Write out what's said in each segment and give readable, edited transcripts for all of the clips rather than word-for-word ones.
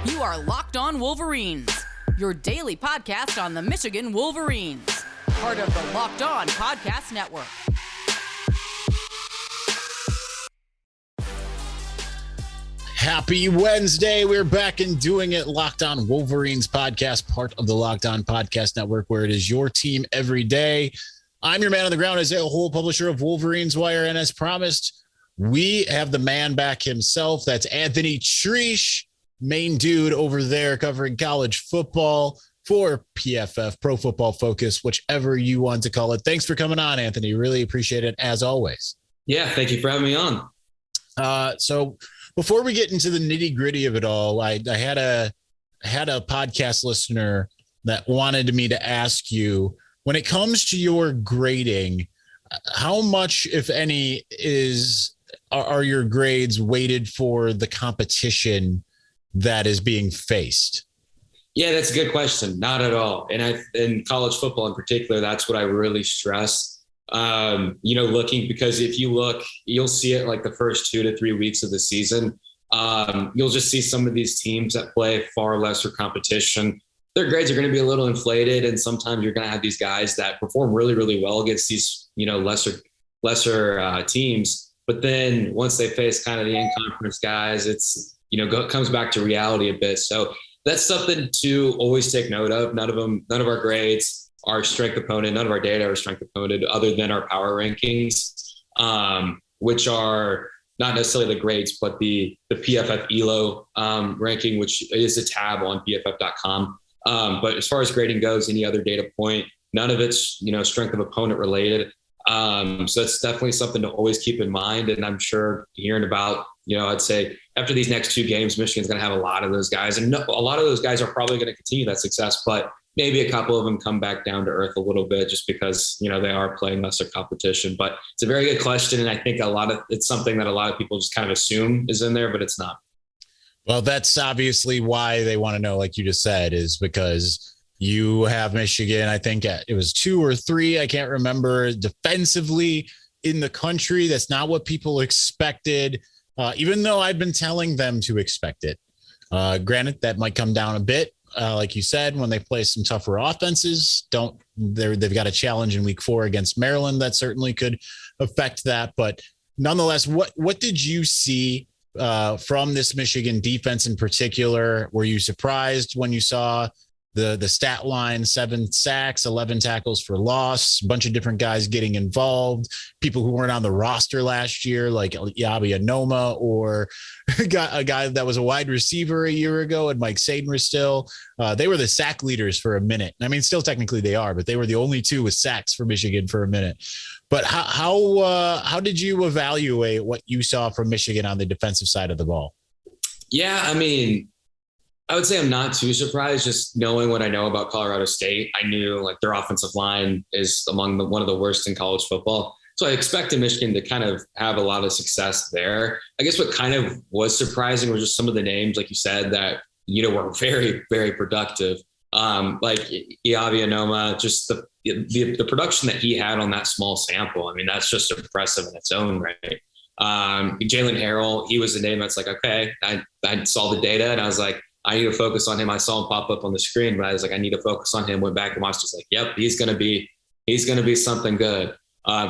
You are Locked On Wolverines, your daily podcast on the Michigan Wolverines, part of the Locked On Podcast Network. Happy Wednesday. We're back and doing it. Locked On Wolverines podcast, part of the Locked On Podcast Network, where it is your team every day. I'm your man on the ground, as a whole publisher of Wolverines Wire. And as promised, we have the man back himself. That's Anthony Treash, main dude over there covering college football for PFF, Pro Football Focus, whichever you want to call it. Thanks for coming on, Anthony. Really appreciate it, as always. Yeah, thank you for having me on. So before we get into the nitty gritty of it all, I had a podcast listener that wanted me to ask you, when it comes to your grading, how much, if any, are your grades weighted for the competition that is being faced? Yeah, that's a good question. Not at all. And in college football in particular, that's what I really stress. Because if you look, you'll see it like the first 2 to 3 weeks of the season. You'll just see some of these teams that play far lesser competition. Their grades are going to be a little inflated. And sometimes you're going to have these guys that perform really, really well against these, lesser teams. But then once they face kind of the in-conference guys, it's, comes back to reality a bit. So that's something to always take note of. None of our grades are strength opponent. None of our data are strength opponent other than our power rankings, which are not necessarily the grades, but the PFF ELO ranking, which is a tab on PFF.com. But as far as grading goes, any other data point, none of it's, strength of opponent related. So that's definitely something to always keep in mind. And I'm sure hearing about, I'd say after these next 2 games, Michigan's going to have a lot of those guys. And a lot of those guys are probably going to continue that success, but maybe a couple of them come back down to earth a little bit just because, they are playing lesser competition. But it's a very good question. And I think it's something that a lot of people just kind of assume is in there, but it's not. Well, that's obviously why they want to know, like you just said, is because you have Michigan, I think it was 2 or 3, I can't remember, defensively in the country. That's not what people expected, even though I've been telling them to expect it. Granted, that might come down a bit. Like you said, when they play some tougher offenses, they've got a challenge in week 4 against Maryland. That certainly could affect that. But nonetheless, what did you see from this Michigan defense in particular? Were you surprised when you saw the stat line, 7 sacks, 11 tackles for loss, a bunch of different guys getting involved, people who weren't on the roster last year, like Yabi Anoma, or a guy that was a wide receiver a year ago, and Mike Saden still. They were the sack leaders for a minute. I mean, still technically they are, but they were the only 2 with sacks for Michigan for a minute. But how did you evaluate what you saw from Michigan on the defensive side of the ball? Yeah, I mean, I would say I'm not too surprised, just knowing what I know about Colorado State. I knew like their offensive line is among one of the worst in college football. So I expected Michigan to kind of have a lot of success there. I guess what kind of was surprising was just some of the names, like you said, that, were very, very productive. Like Yabi Anoma, just the production that he had on that small sample. I mean, that's just impressive in its own right. Jalen Harrell, he was a name that's like, okay, I saw the data and I was like, I need to focus on him. I saw him pop up on the screen, but I was like, I need to focus on him. Went back and watched. Just like, yep, he's going to be something good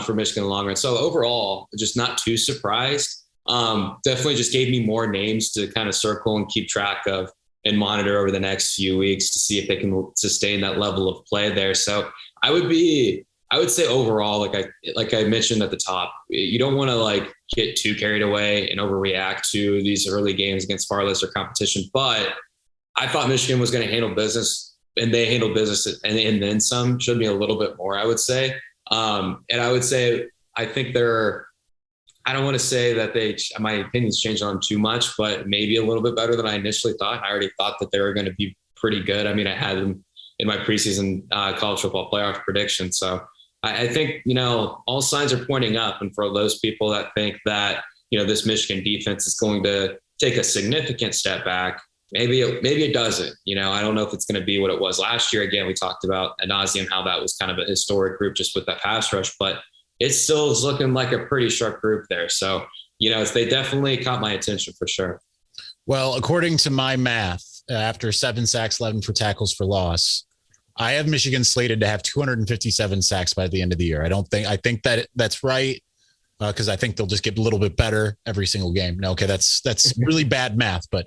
for Michigan in the long run. So overall, just not too surprised. Definitely just gave me more names to kind of circle and keep track of and monitor over the next few weeks to see if they can sustain that level of play there. So I would say overall, like I mentioned at the top, you don't want to like get too carried away and overreact to these early games against far lesser competition. But I thought Michigan was going to handle business, and they handled business and then some. Showed me a little bit more, I would say. And I would say I think I don't want to say that my opinions changed on them too much, but maybe a little bit better than I initially thought. I already thought that they were going to be pretty good. I mean, I had them in my preseason college football playoff prediction. So I think, all signs are pointing up. And for those people that think that, this Michigan defense is going to take a significant step back, maybe it doesn't. I don't know if it's going to be what it was last year. Again, we talked about ad nauseum how that was kind of a historic group just with that pass rush, but it still is looking like a pretty sharp group there. So, they definitely caught my attention for sure. Well, according to my math, after 7 sacks, 11 for tackles for loss. I have Michigan slated to have 257 sacks by the end of the year. I think that that's right. Because I think they'll just get a little bit better every single game. No, okay, that's really bad math. But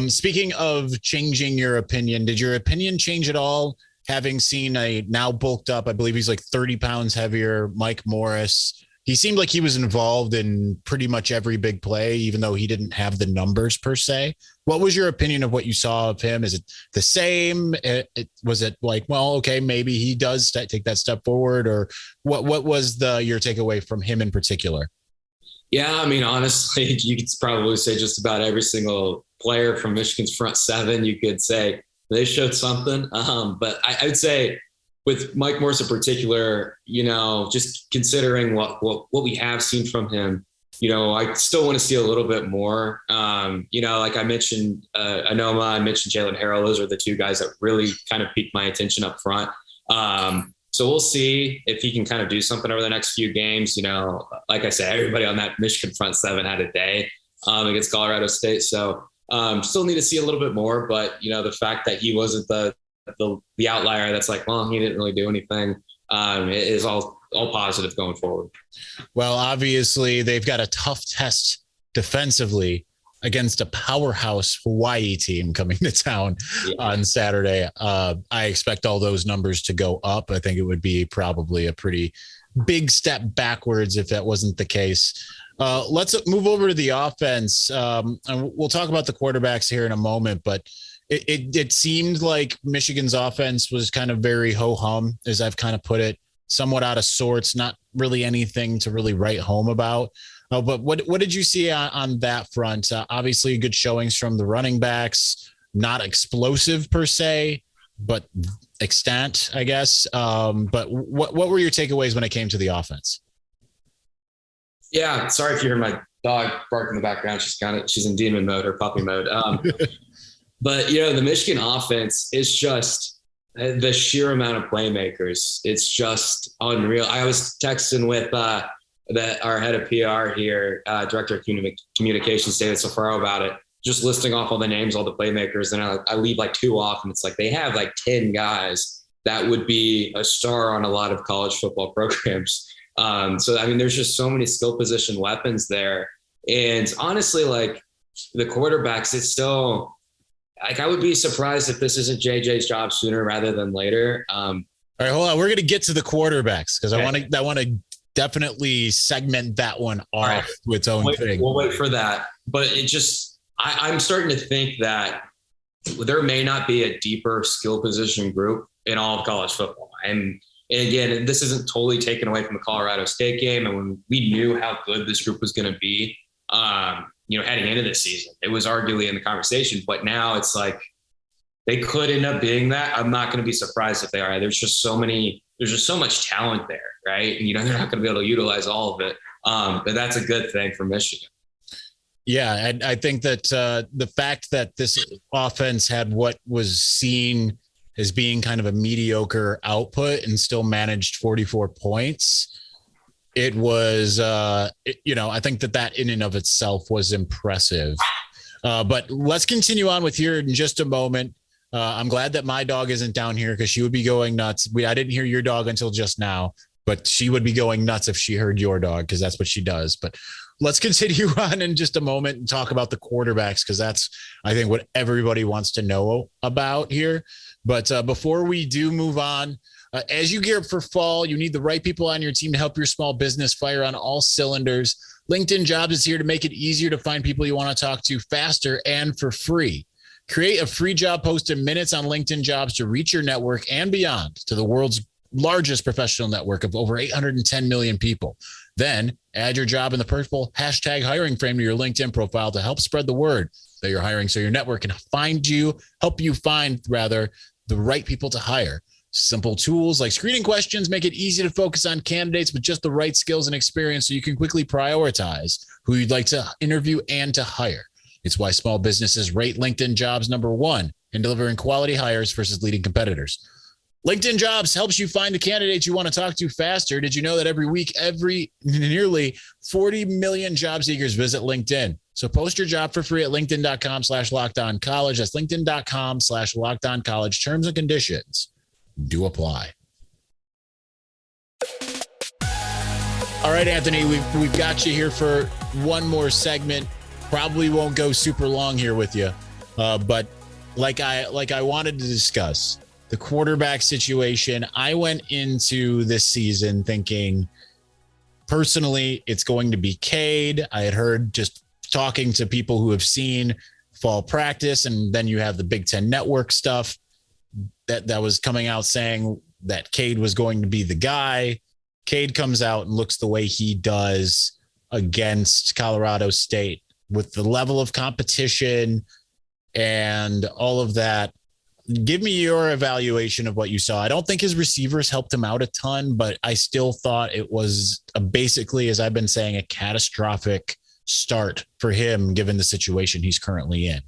speaking of changing your opinion, did your opinion change at all? Having seen a now bulked up, I believe he's like 30 pounds heavier, Mike Morris. He seemed like he was involved in pretty much every big play, even though he didn't have the numbers per se. What was your opinion of what you saw of him? Is it the same? Was it like, well, okay, maybe he does take that step forward, or what was your takeaway from him in particular? Yeah, I mean, honestly, you could probably say just about every single player from Michigan's front seven, you could say they showed something. But I would say with Mike Morris in particular, just considering what we have seen from him, I still want to see a little bit more. Like I mentioned, Anoma, I mentioned Jalen Harrell. Those are the two guys that really kind of piqued my attention up front. So we'll see if he can kind of do something over the next few games. Like I said, everybody on that Michigan front seven had a day against Colorado State. So still need to see a little bit more. But, the fact that he wasn't the outlier that's like, well, he didn't really do anything, it is all positive going forward. Well, obviously they've got a tough test defensively against a powerhouse Hawaii team coming to town on Saturday. I expect all those numbers to go up. I think it would be probably a pretty big step backwards if that wasn't the case. Let's move over to the offense. And we'll talk about the quarterbacks here in a moment, but it seemed like Michigan's offense was kind of very ho-hum, as I've kind of put it, somewhat out of sorts, not really anything to really write home about. But what did you see on that front? Obviously, good showings from the running backs, not explosive per se, but extant, I guess. But what were your takeaways when it came to the offense? Yeah, sorry if you hear my dog bark in the background. She's in demon mode or puppy mode. But the Michigan offense is just the sheer amount of playmakers. It's just unreal. I was texting with our head of PR here, director of communications, David Safaro, about it, just listing off all the names, all the playmakers. And I leave like 2 off, and it's like they have like 10 guys that would be a star on a lot of college football programs. So, I mean, there's just so many skill position weapons there. And honestly, like the quarterbacks, it's still like, I would be surprised if this isn't JJ's job sooner rather than later. All right, hold on. We're going to get to the quarterbacks because I want to definitely segment that one off to its own thing. We'll wait for that. But it just, I'm starting to think that there may not be a deeper skill position group in all of college football. And again, this isn't totally taken away from the Colorado State game. And when we knew how good this group was going to be, heading into this season, it was arguably in the conversation, but now it's like they could end up being that. I'm not going to be surprised if they are. There's just so much talent there, right? And, they're not going to be able to utilize all of it. But that's a good thing for Michigan. Yeah. I think that the fact that this offense had what was seen as being kind of a mediocre output and still managed 44 points, it was, I think that in and of itself was impressive. But let's continue on with here in just a moment. I'm glad that my dog isn't down here because she would be going nuts. I didn't hear your dog until just now, but she would be going nuts if she heard your dog because that's what she does. But let's continue on in just a moment and talk about the quarterbacks because that's, I think, what everybody wants to know about here. But before we do move on, as you gear up for fall, you need the right people on your team to help your small business fire on all cylinders. LinkedIn Jobs is here to make it easier to find people you want to talk to faster and for free. Create a free job post in minutes on LinkedIn Jobs to reach your network and beyond to the world's largest professional network of over 810 million people. Then add your job in the purple #hiring frame to your LinkedIn profile to help spread the word that you're hiring so your network can help you find the right people to hire. Simple tools like screening questions make it easy to focus on candidates with just the right skills and experience so you can quickly prioritize who you'd like to interview and to hire. It's why small businesses rate LinkedIn Jobs #1 in delivering quality hires versus leading competitors. LinkedIn Jobs helps you find the candidates you want to talk to faster. Did you know that every week, nearly 40 million job seekers visit LinkedIn? So post your job for free at linkedin.com/lockedoncollege. That's linkedin.com/lockedoncollege. Terms and conditions do apply. All right, Anthony, we've got you here for one more segment. Probably won't go super long here with you, but like I wanted to discuss the quarterback situation. I went into this season thinking, personally, it's going to be Cade. I had heard, just talking to people who have seen fall practice, and then you have the Big Ten Network stuff that was coming out saying that Cade was going to be the guy. Cade comes out and looks the way he does against Colorado State with the level of competition and all of that. Give me your evaluation of what you saw. I don't think his receivers helped him out a ton, but I still thought it was basically, as I've been saying, a catastrophic start for him, given the situation he's currently in.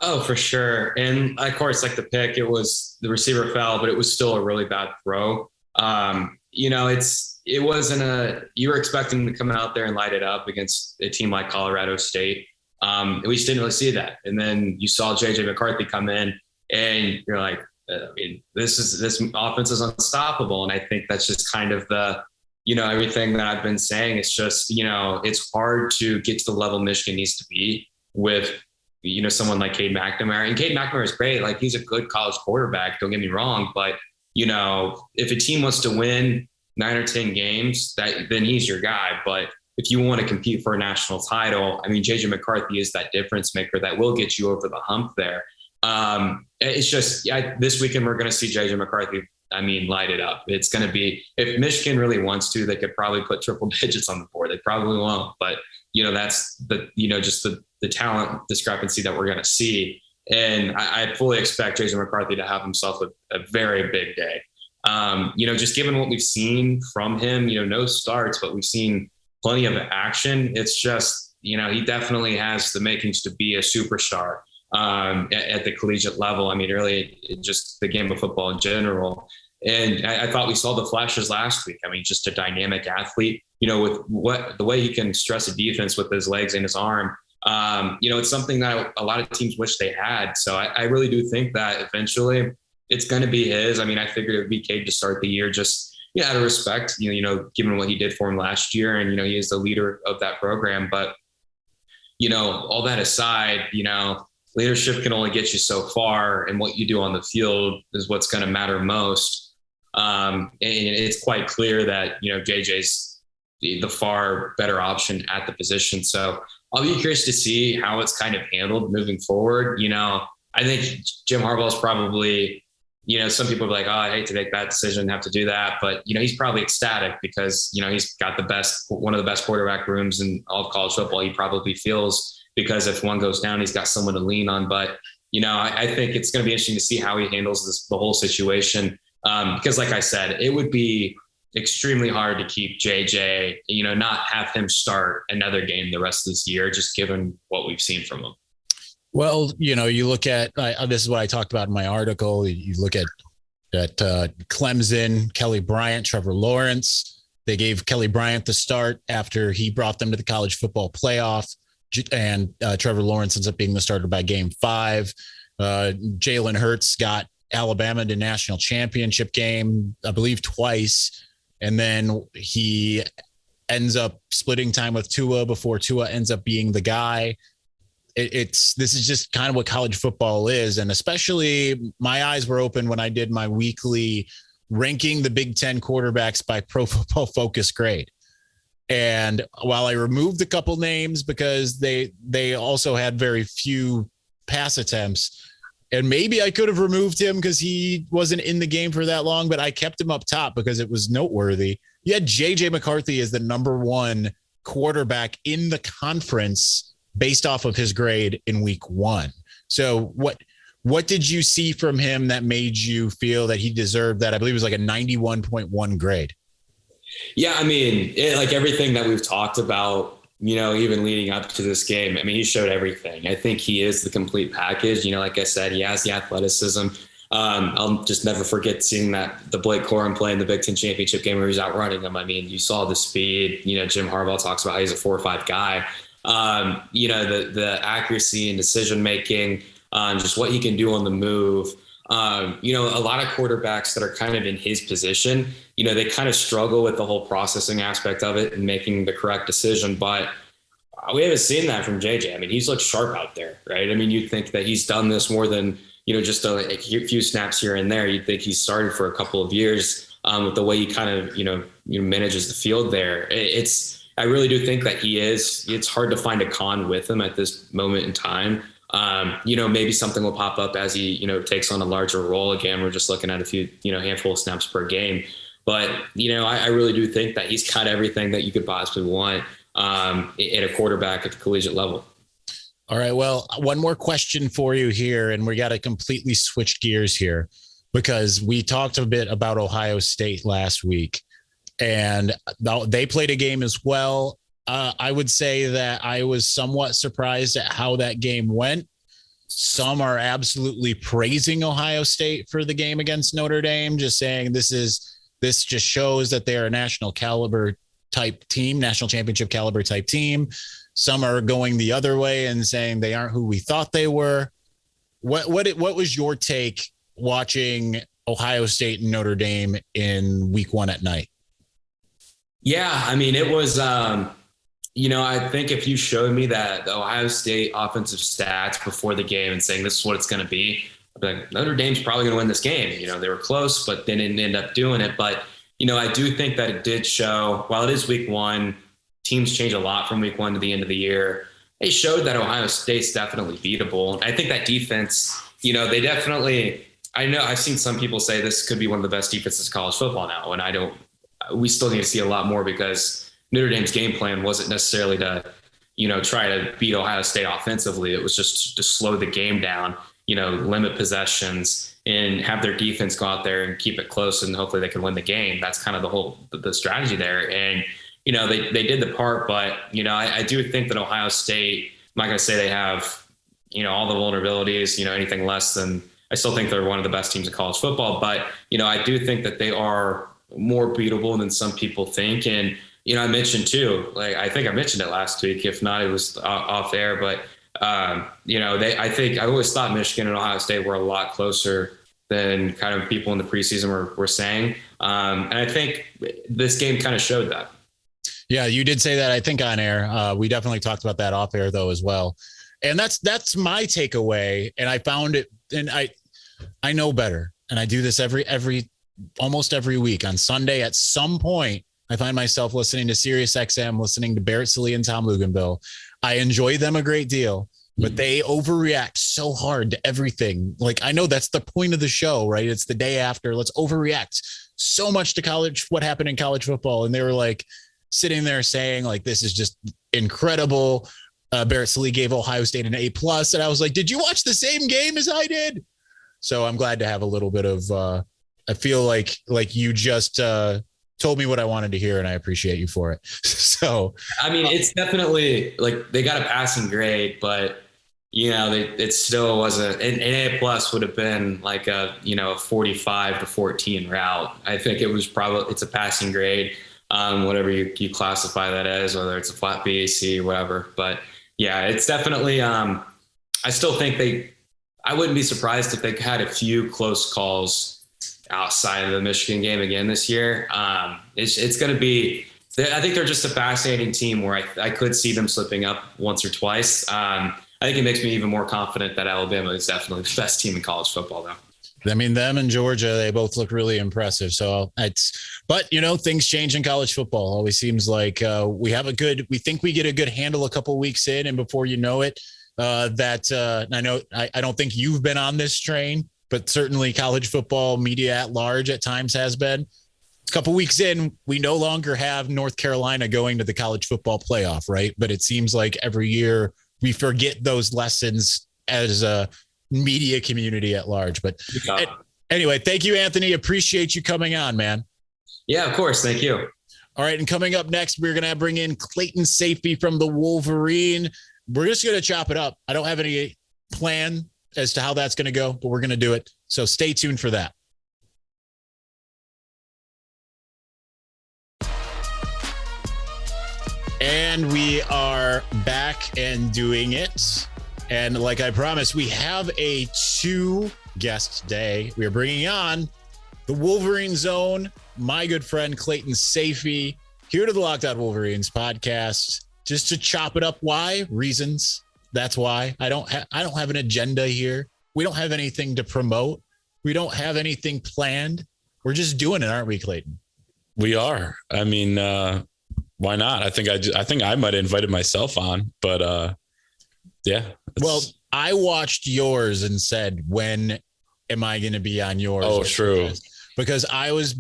Oh, for sure. And of course, like the pick, it was the receiver fell, but it was still a really bad throw. It wasn't you were expecting to come out there and light it up against a team like Colorado State. We just didn't really see that. And then you saw JJ McCarthy come in and you're like, this offense is unstoppable. And I think that's just kind of everything that I've been saying. It's just, it's hard to get to the level Michigan needs to be with, someone like Cade McNamara. And Cade McNamara is great. Like, he's a good college quarterback. Don't get me wrong. But, if a team wants to win 9 or 10 games, then he's your guy. But if you want to compete for a national title, I mean, JJ McCarthy is that difference maker that will get you over the hump there. It's just, this weekend we're going to see JJ McCarthy, light it up. It's going to be, if Michigan really wants to, they could probably put triple digits on the board. They probably won't, but that's just the talent discrepancy that we're going to see. And I fully expect JJ McCarthy to have himself a very big day. Just given what we've seen from him, no starts, but we've seen plenty of action. It's just, he definitely has the makings to be a superstar at the collegiate level. Really, just the game of football in general. And I thought we saw the flashes last week. Just a dynamic athlete, with the way he can stress a defense with his legs and his arm. It's something that a lot of teams wish they had. So I really do think that eventually it's going to be his. I figured it would be Cade to start the year, just out of respect, given what he did for him last year. And, he is the leader of that program. But, all that aside, leadership can only get you so far. And what you do on the field is what's going to matter most. And it's quite clear that, JJ's the far better option at the position. So I'll be curious to see how it's kind of handled moving forward. I think Jim Harbaugh is probably, some people are like, oh, I hate to make that decision, have to do that. But, he's probably ecstatic because, he's got one of the best quarterback rooms in all of college football. He probably feels, because if one goes down, he's got someone to lean on. But, I think it's going to be interesting to see how he handles the whole situation. Because like I said, it would be extremely hard to keep JJ, not have him start another game the rest of this year, just given what we've seen from him. Well, you look at, this is what I talked about in my article. You look at Clemson, Kelly Bryant, Trevor Lawrence. They gave Kelly Bryant the start after he brought them to the college football playoff. And Trevor Lawrence ends up being the starter by game 5. Jalen Hurts got Alabama to national championship game, I believe twice. And then he ends up splitting time with Tua before Tua ends up being the guy. This is just kind of what college football is. And especially my eyes were open when I did my weekly ranking the Big Ten quarterbacks by Pro Football Focus grade. And while I removed a couple names because they also had very few pass attempts, and maybe I could have removed him because he wasn't in the game for that long, but I kept him up top because it was noteworthy. You had JJ McCarthy as the number 1 quarterback in the conference based off of his grade in week 1. So what did you see from him that made you feel that he deserved that? I believe it was like a 91.1 grade. Yeah. Like everything that we've talked about, even leading up to this game, he showed everything. I think he is the complete package. Like I said, he has the athleticism. I'll just never forget seeing the Blake Corum play in the Big Ten championship game where he was outrunning him. You saw the speed. Jim Harbaugh talks about how he's a 4 or 5 guy. The accuracy and decision making, just what he can do on the move. A lot of quarterbacks that are kind of in his position, they kind of struggle with the whole processing aspect of it and making the correct decision. But we haven't seen that from JJ. I mean, he's looked sharp out there, right? I mean, you'd think that he's done this more than, just a few snaps here and there. You'd think he's started for a couple of years with the way he kind of, manages the field there. I really do think that it's hard to find a con with him at this moment in time. Maybe something will pop up as he, takes on a larger role. Again, we're just looking at a few, handful of snaps per game. But, I really do think that he's got everything that you could possibly want at a quarterback at the collegiate level. All right. Well, one more question for you here, and we got to completely switch gears here because we talked a bit about Ohio State last week, and they played a game as well. I would say that I was somewhat surprised at how that game went. Some are absolutely praising Ohio State for the game against Notre Dame, just saying this just shows that they're a national caliber type team, national championship caliber type team. Some are going the other way and saying they aren't who we thought they were. What was your take watching Ohio State and Notre Dame in week 1 at night? Yeah, I mean, it was, I think if you showed me that the Ohio State offensive stats before the game and saying this is what it's going to be, I'd be like, Notre Dame's probably going to win this game. They were close, but they didn't end up doing it. But, I do think that it did show, while it is week 1, teams change a lot from week 1 to the end of the year. It showed that Ohio State's definitely beatable. I think that defense, they definitely, I know I've seen some people say this could be one of the best defenses in college football now. And we still need to see a lot more because Notre Dame's game plan wasn't necessarily to, try to beat Ohio State offensively. It was just to slow the game down, limit possessions and have their defense go out there and keep it close. And hopefully they can win the game. That's kind of the strategy there. And, they did the part, but, I do think that Ohio State, I'm not going to say they have, all the vulnerabilities, anything less than, I still think they're one of the best teams in college football, but, I do think that they are more beatable than some people think. And, I mentioned too, I think I mentioned it last week, if not, it was off air, but, I think I always thought Michigan and Ohio State were a lot closer than kind of people in the preseason were saying. And I think this game kind of showed that. Yeah, you did say that, I think, on air. We definitely talked about that off air though as well. And that's my takeaway. And I found it, and I know better. And I do this almost every week. On Sunday at some point, I find myself listening to Sirius XM, listening to Barrett Sallee and Tom Luganville. I enjoy them a great deal, but they overreact so hard to everything. I know that's the point of the show, right? It's the day after. Let's overreact so much to what happened in college football. And they were sitting there saying this is just incredible. Barrett Sallee gave Ohio State an A+. And I was like, did you watch the same game as I did? So I'm glad to have a little bit of, I feel like you just told me what I wanted to hear, and I appreciate you for it. So, I mean, it's definitely they got a passing grade, but it still wasn't an A+ would have been a 45 to 14 route. I think it's a passing grade. Whatever you classify that as, whether it's a flat BAC, whatever. But yeah, it's definitely, I still think I wouldn't be surprised if they had a few close calls outside of the Michigan game again this year. It's going to be, I think they're just a fascinating team where I could see them slipping up once or twice. I think it makes me even more confident that Alabama is definitely the best team in college football though. I mean, them and Georgia, they both look really impressive. So but things change in college football. Always seems like we think we get a good handle a couple weeks in, and before you know it, I don't think you've been on this train, but certainly college football media at large at times has been. A couple weeks in, we no longer have North Carolina going to the college football playoff, right? But it seems like every year we forget those lessons as a media community at large. But anyway, thank you, Anthony. Appreciate you coming on, man. Yeah, of course. Thank you. All right. And coming up next, we're going to bring in Clayton Sayfie from the Wolverine. We're just going to chop it up. I don't have any plan as to how that's going to go, but we're going to do it. So stay tuned for that. And we are back and doing it. And like I promised, we have a 2-guest day. We are bringing on the Wolverine Zone, my good friend Clayton Sayfie, here to the Locked On Wolverines podcast, just to chop it up. Why? Reasons. That's why. I don't have an agenda here. We don't have anything to promote. We don't have anything planned. We're just doing it, aren't we, Clayton? We are. I mean, why not? I think I might have invited myself on, but yeah. Well, I watched yours and said, when am I going to be on yours? Oh, true. Because I was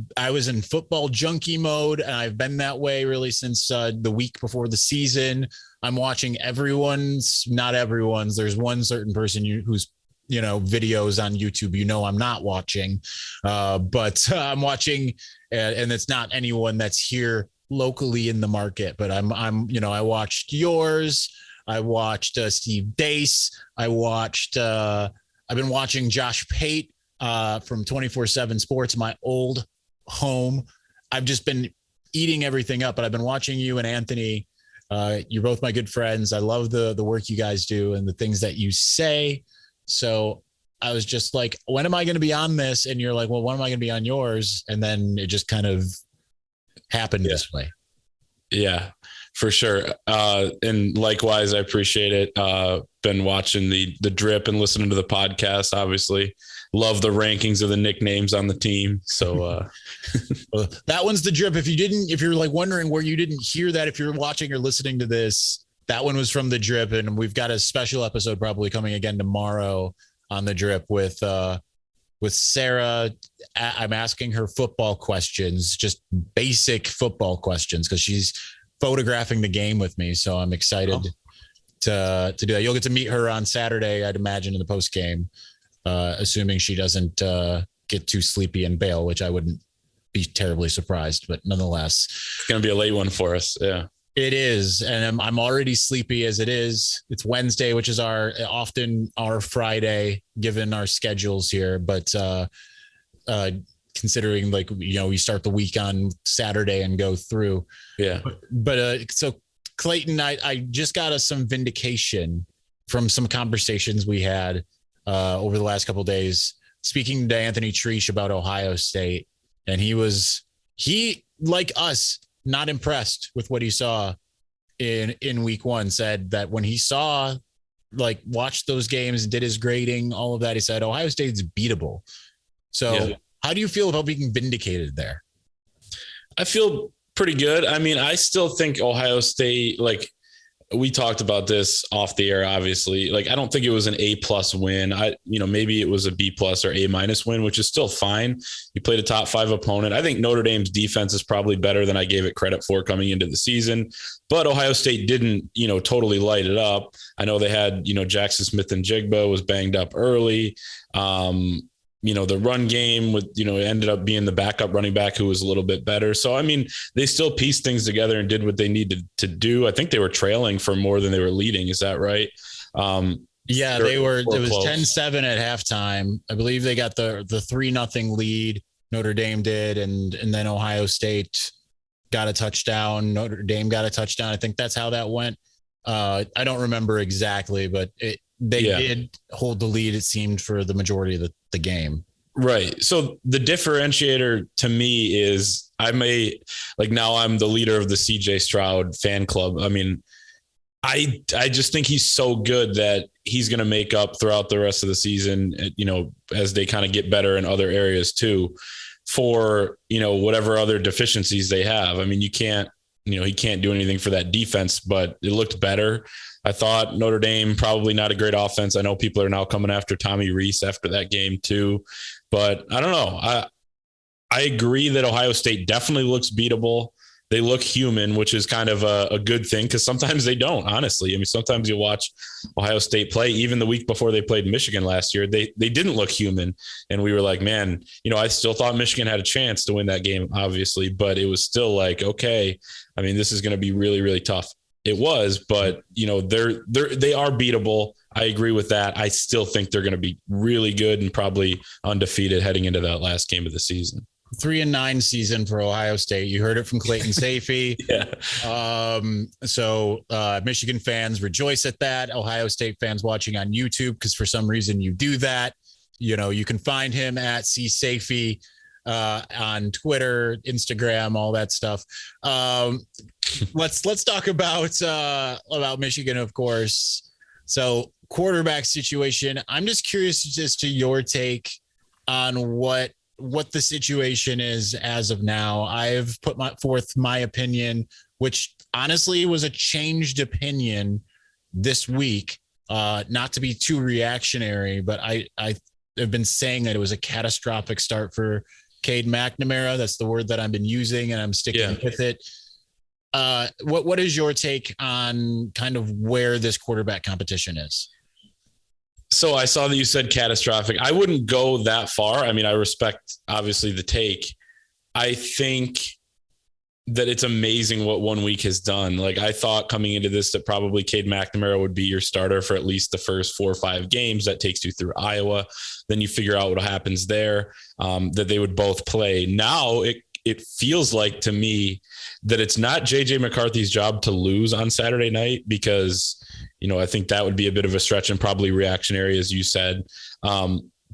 in football junkie mode, and I've been that way really since the week before the season. I'm watching not everyone's. There's one certain person who's, videos on YouTube, I'm not watching, but I'm watching, and it's not anyone that's here locally in the market, but I watched yours. I watched Steve Dace. I've been watching Josh Pate from 24/7 Sports, my old home. I've just been eating everything up, but I've been watching you and Anthony. You're both my good friends. I love the work you guys do and the things that you say. So I was just like, when am I going to be on this? And you're like, well, when am I going to be on yours? And then it just kind of happened this way. Yeah, for sure. And likewise, I appreciate it. Been watching the drip and listening to the podcast, obviously. Love the rankings of the nicknames on the team. So well, that one's the drip. If you're like wondering where you didn't hear that, if you're watching or listening to this, that one was from the drip. And we've got a special episode probably coming again tomorrow on the drip with Sarah. I'm asking her football questions, just basic football questions, because she's photographing the game with me. So I'm excited to do that. You'll get to meet her on Saturday, I'd imagine, in the post game, assuming she doesn't get too sleepy and bail, which I wouldn't be terribly surprised, but nonetheless, it's going to be a late one for us. Yeah, it is. And I'm already sleepy as it is. It's Wednesday, which is often our Friday, given our schedules here. But considering we start the week on Saturday and go through. Yeah. But so Clayton, I just got us some vindication from some conversations we had over the last couple of days, speaking to Anthony Treash about Ohio State. And he like us, not impressed with what he saw in week one, said that when he watched those games, did his grading, all of that, he said Ohio State's beatable. So How do you feel about being vindicated there? I feel pretty good. I mean, I still think Ohio State, we talked about this off the air, obviously. I don't think it was an A+ win. Maybe it was a B+ or A- win, which is still fine. You played a top 5 opponent. I think Notre Dame's defense is probably better than I gave it credit for coming into the season, but Ohio State didn't, totally light it up. I know they had, Jackson Smith and Jigba was banged up early. The run game ended up being the backup running back who was a little bit better. So, I mean, they still pieced things together and did what they needed to do. I think they were trailing for more than they were leading. Is that right? Yeah, they were. It was 10-7 at halftime. I believe they got the 3-0 lead. Notre Dame did. And then Ohio State got a touchdown. Notre Dame got a touchdown. I think that's how that went. I don't remember exactly, but they did hold the lead, it seemed, for the majority of the game. Right. So the differentiator to me is now I'm the leader of the CJ Stroud fan club. I mean, I just think he's so good that he's going to make up throughout the rest of the season, as they kind of get better in other areas too, for, whatever other deficiencies they have. I mean, he can't do anything for that defense, but it looked better. I thought Notre Dame, probably not a great offense. I know people are now coming after Tommy Rees after that game too, but I don't know. I agree that Ohio State definitely looks beatable. They look human, which is kind of a good thing, because sometimes they don't, honestly. I mean, sometimes you watch Ohio State play, even the week before they played Michigan last year, they didn't look human. And we were like, man, I still thought Michigan had a chance to win that game, obviously, but it was still like, okay, I mean, this is going to be really, really tough. It was, but they are beatable. I agree with that. I still think they're going to be really good and probably undefeated heading into that last game of the season. 3-9 season for Ohio State. You heard it from Clayton Sayfie. So Michigan fans rejoice at that. Ohio State fans watching on YouTube, because for some reason you do that. You can find him at Sayfie on Twitter, Instagram, all that stuff. Let's talk about Michigan, of course. So quarterback situation. I'm just curious as to your take on what the situation is as of now. I've put forth my opinion, which honestly was a changed opinion this week. Not to be too reactionary, but I have been saying that it was a catastrophic start for Cade McNamara. That's the word that I've been using, and I'm sticking with it. What is your take on kind of where this quarterback competition is? So I saw that you said catastrophic. I wouldn't go that far. I mean, I respect obviously the take. I think that it's amazing what 1 week has done. Like, I thought coming into this that probably Cade McNamara would be your starter for at least the first 4 or 5 games. That takes you through Iowa. Then you figure out what happens there, that they would both play. Now it feels like to me that it's not JJ McCarthy's job to lose on Saturday night, because, I think that would be a bit of a stretch and probably reactionary, as you said.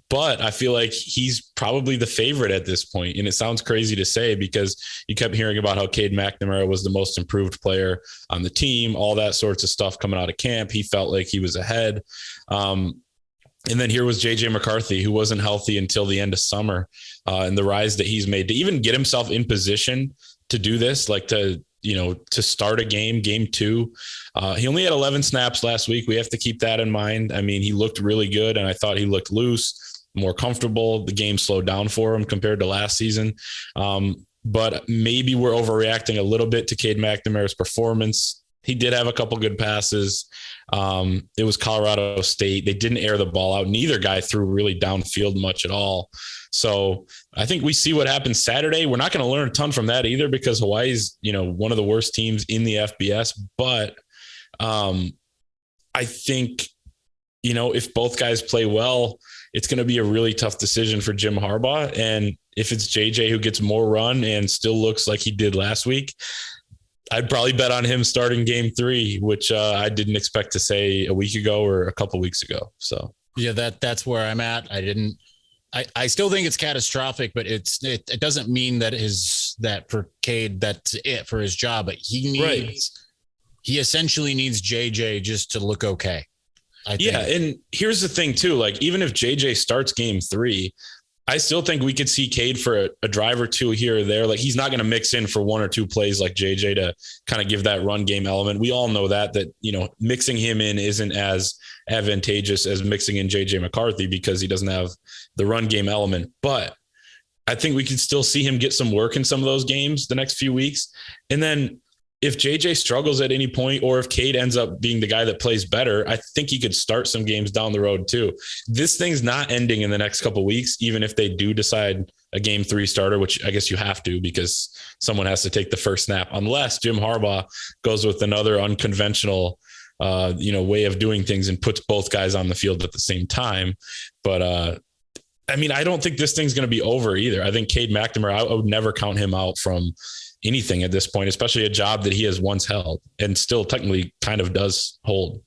But I feel like he's probably the favorite at this point. And it sounds crazy to say, because you kept hearing about how Cade McNamara was the most improved player on the team, all that sorts of stuff coming out of camp. He felt like he was ahead. And then here was JJ McCarthy, who wasn't healthy until the end of summer, and the rise that he's made to even get himself in position to do this, like to start a game 2. He only had 11 snaps last week. We have to keep that in mind. I mean, he looked really good, and I thought he looked loose, more comfortable. The game slowed down for him compared to last season. But maybe we're overreacting a little bit to Cade McNamara's performance. He did have a couple good passes. It was Colorado State. They didn't air the ball out. Neither guy threw really downfield much at all. So I think we see what happens Saturday. We're not going to learn a ton from that either, because Hawaii's, one of the worst teams in the FBS. But I think, if both guys play well, it's going to be a really tough decision for Jim Harbaugh. And if it's JJ who gets more run and still looks like he did last week, I'd probably bet on him starting game 3, which I didn't expect to say a week ago or a couple weeks ago. So yeah, that's where I'm at. I still think it's catastrophic, but it doesn't mean that for Cade, that's it for his job, but he essentially needs JJ just to look okay. Yeah. And here's the thing too, like, even if JJ starts game 3, I still think we could see Cade for a drive or 2 here or there. Like, he's not going to mix in for 1 or 2 plays like JJ to kind of give that run game element. We all know that mixing him in isn't as advantageous as mixing in JJ McCarthy, because he doesn't have the run game element. But I think we could still see him get some work in some of those games the next few weeks. And then if JJ struggles at any point, or if Cade ends up being the guy that plays better, I think he could start some games down the road too. This thing's not ending in the next couple of weeks, even if they do decide a game 3 starter, which I guess you have to, because someone has to take the first snap, unless Jim Harbaugh goes with another unconventional, way of doing things and puts both guys on the field at the same time. But I don't think this thing's going to be over either. I think Cade McNamara, I would never count him out from anything at this point, especially a job that he has once held and still technically kind of does hold,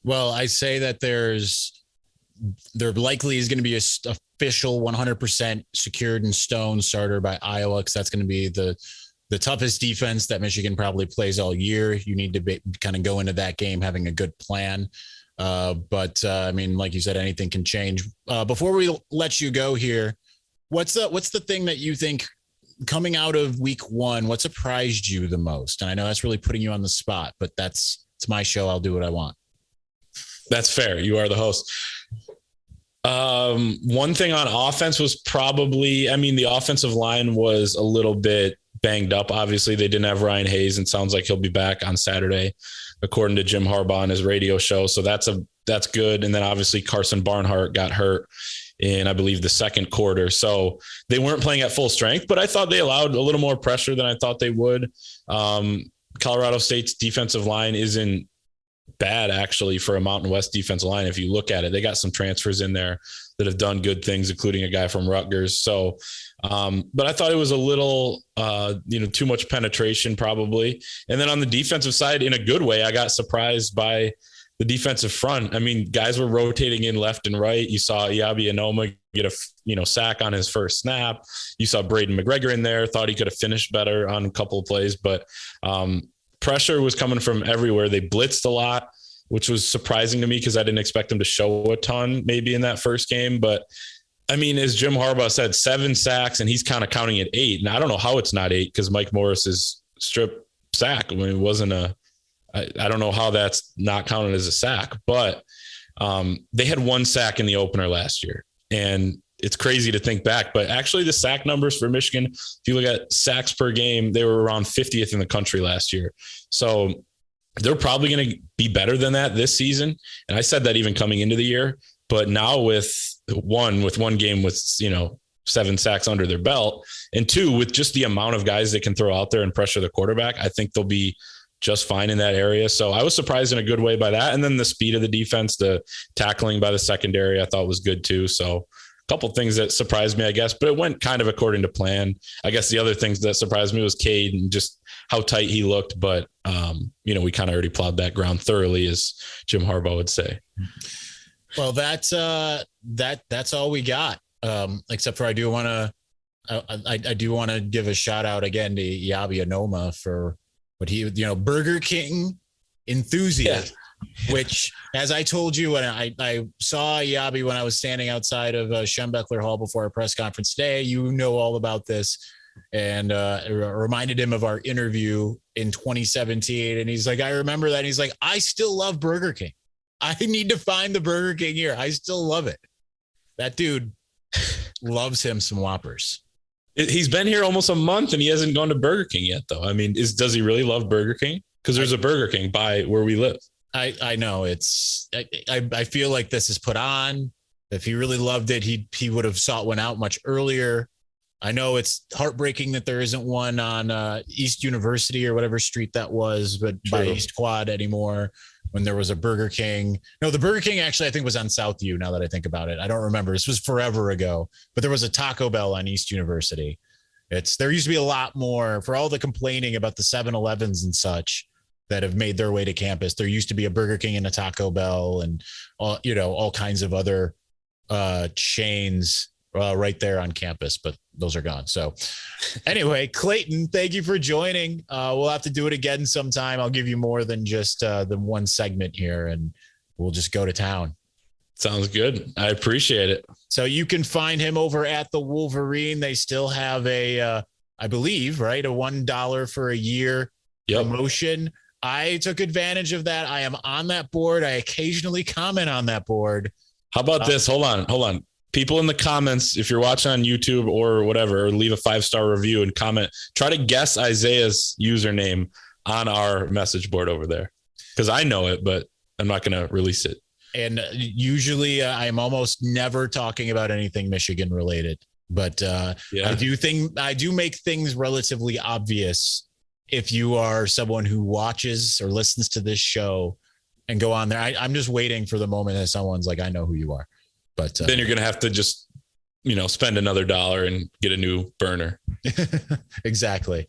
Well, I say that there likely is going to be a official 100% secured in stone starter by Iowa, because that's going to be the toughest defense that Michigan probably plays all year. You need to kind of go into that game having a good plan. But like you said, anything can change. Before we let you go here, what's the thing that you think coming out of week 1, what surprised you the most? And I know that's really putting you on the spot, but it's my show. I'll do what I want. That's fair. You are the host. One thing on offense was probably, the offensive line was a little bit banged up. Obviously they didn't have Ryan Hayes, and sounds like he'll be back on Saturday, according to Jim Harbaugh on his radio show. So that's good. And then obviously Carson Barnhart got hurt in, I believe, the second quarter. So they weren't playing at full strength, but I thought they allowed a little more pressure than I thought they would. Colorado State's defensive line isn't bad, actually, for a Mountain West defensive line. If you look at it, they got some transfers in there that have done good things, including a guy from Rutgers. So, but I thought it was a little, too much penetration probably. And then on the defensive side, in a good way, I got surprised by the defensive front. I mean, guys were rotating in left and right. You saw Iabi Anoma get a sack on his first snap. You saw Braden McGregor in there, thought he could have finished better on a couple of plays, but pressure was coming from everywhere. They blitzed a lot, which was surprising to me because I didn't expect them to show a ton maybe in that first game. But I mean, as Jim Harbaugh said, 7 sacks, and he's kind of counting at 8. And I don't know how it's not 8 because Mike Morris's strip sack, I mean, it wasn't I don't know how that's not counted as a sack, but they had 1 sack in the opener last year. And it's crazy to think back, but actually the sack numbers for Michigan, if you look at sacks per game, they were around 50th in the country last year. So they're probably going to be better than that this season. And I said that even coming into the year, but now with one game with, 7 sacks under their belt, and 2 with just the amount of guys they can throw out there and pressure the quarterback, I think they'll be just fine in that area. So I was surprised in a good way by that. And then the speed of the defense, the tackling by the secondary, I thought was good too. So a couple of things that surprised me, I guess, but it went kind of according to plan. I guess the other things that surprised me was Cade and just how tight he looked. But, we kind of already plowed that ground thoroughly, as Jim Harbaugh would say. Well, that's all we got. Except for I do want to give a shout out again to Iabi Anoma for what he, Burger King enthusiast, which, as I told you, when I saw Iabi when I was standing outside of Schembechler Hall before our press conference today, all about this, and reminded him of our interview in 2017. And he's like, I remember that. And he's like, I still love Burger King. I need to find the Burger King here. I still love it. That dude loves him some Whoppers. He's been here almost a month and he hasn't gone to Burger King yet, though. I mean, does he really love Burger King? Because there's a Burger King by where we live. I know I feel like this is put on. If he really loved it, he would have sought one out much earlier. I know it's heartbreaking that there isn't one on East University or whatever street that was, but True. by East Quad anymore. When there was a Burger King. No, the Burger King actually, I think, was on Southview, now that I think about it. I don't remember. This was forever ago, but there was a Taco Bell on East University. There used to be a lot more, for all the complaining about the 7-Elevens and such that have made their way to campus. There used to be a Burger King and a Taco Bell and all kinds of other chains right there on campus, but those are gone. So anyway, Clayton, thank you for joining. We'll have to do it again sometime. I'll give you more than just the one segment here, and we'll just go to town. Sounds good. I appreciate it. So you can find him over at the Wolverine. They still have I believe, right, a $1 for a year promotion. I took advantage of that. I am on that board. I occasionally comment on that board. How about this? Hold on. People in the comments, if you're watching on YouTube or whatever, leave a 5-star review and comment. Try to guess Isaiah's username on our message board over there, because I know it, but I'm not going to release it. And usually I'm almost never talking about anything Michigan related, but I do make things relatively obvious if you are someone who watches or listens to this show and go on there. I'm just waiting for the moment that someone's like, I know who you are. But then you're going to have to just, spend another $1 and get a new burner. Exactly.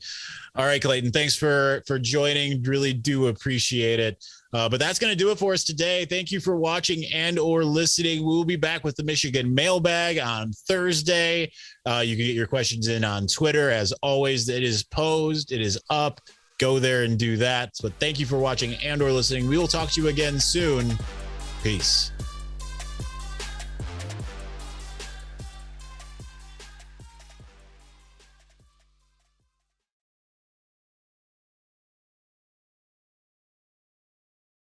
All right, Clayton, thanks for joining. Really do appreciate it. But that's going to do it for us today. Thank you for watching and or listening. We'll be back with the Michigan mailbag on Thursday. You can get your questions in on Twitter. As always, it is posed. It is up. Go there and do that. But thank you for watching and or listening. We will talk to you again soon. Peace.